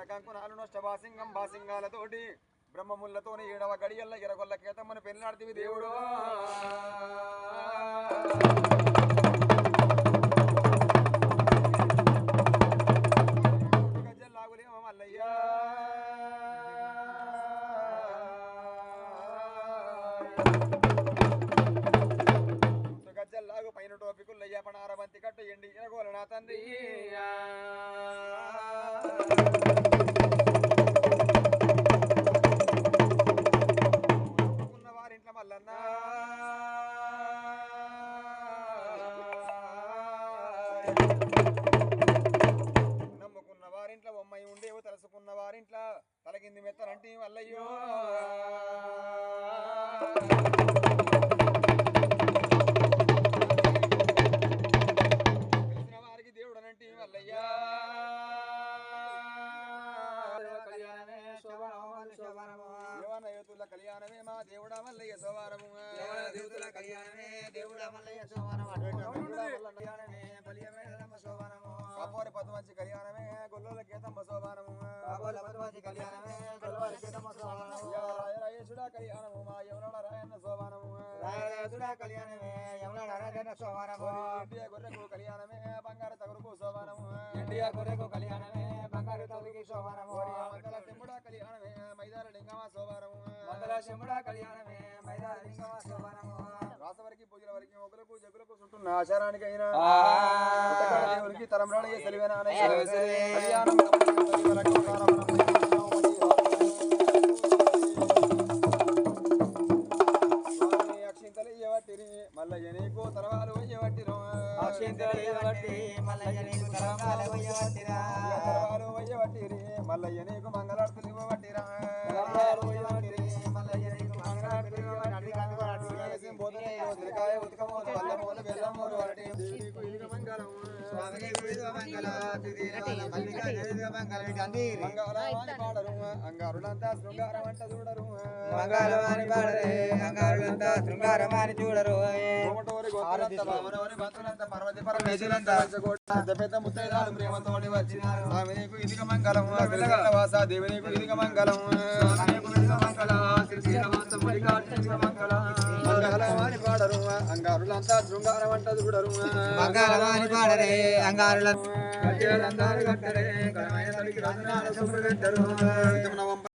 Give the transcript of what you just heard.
కంకునాలు నష్టభాసింగం భాసింగాలతోటి బ్రహ్మములతోని 7వ గడియల్ల ఎరగొల్ల కేతమ్మను పెళ్ళాడితివి దేవుడు. గజ్జల్లాగులేమో మల్లయ్యా గజ్జల్లాగు పైన టోపికుల్లయ్య పణారబంతి కట్టు ఎండి ఎరగోల నా తండ్రి. నమ్ముకున్న వారింట్లో బొమ్మాయి ఉండేవు తలుసుకున్న వారింట్లో తలకింది మెత్తనంటే వల్లయ్యో. తెలిసిన వారికి దేవుడనంటే వల్లయ్యా. దేవనయుతుల కళ్యాణమే మా దేవుడా మల్లయ్య సోవారము. దేవతల కళ్యాణమే దేవుడా మల్లయ్య సోవారము. కాపోరి పద్మంచి కళ్యాణమే గొల్లోల కేతమ్మ సోవారము. కళ్యాణమే గొల్లవారి కేతమ్మ సోవారము. రాయరాయేశుడా కళ్యాణము మా యమునోడ రాయన్న సోవారము. రాయరాయేశుడా కళ్యాణమే యమునోడ రాయన్న సోవారము. ఇండియా గొర్రెకు కళ్యాణమే బంగారు తగురుకు సోవారము. ఇండియా గొర్రెకు కళ్యాణమే బంగారు తగురుకు సోవారము. మండల సింహుడా కళ్యాణమే మైదాన లింగమ సోవారము. మండల సింహుడా కళ్యాణమే మైదాన లింగమ సోవారము. రాసవరికి పూజల వరకు ఒకలకు జగులకు చుట్టూ ఆచారానికైనా దేవునికి తలంబ్రాలు సెలివేనా కళ్యాణం అక్షింతలు ఇవ్వట్టిరి మల్లయ్య నీకు తలవాలు వయ్యవట్టిరు. తలవాలు వయ్యవట్టిరి మల్లయ్య నీకు మంగళార్తులు ఇవ్వవట్టిరా. అంగారులంతా శృంగారమంట చూడరు. మంగళవాని పాడరే అంగారులంతా శృంగారమాని చూడరు. పర్వతి పరమేశ్వరంతా పెద్ద ముత్తైదాలు ప్రేమతోటి వచ్చినారు. స్వామి నీకు ఇదిగ మంగళం వాస దేవి నీకు ఇదిగ మంగళం. మంగళవాని పాడరు అంగారులంతా శృంగారమంట చూడరు. మంగళవాని పాడరే అంగారులంతా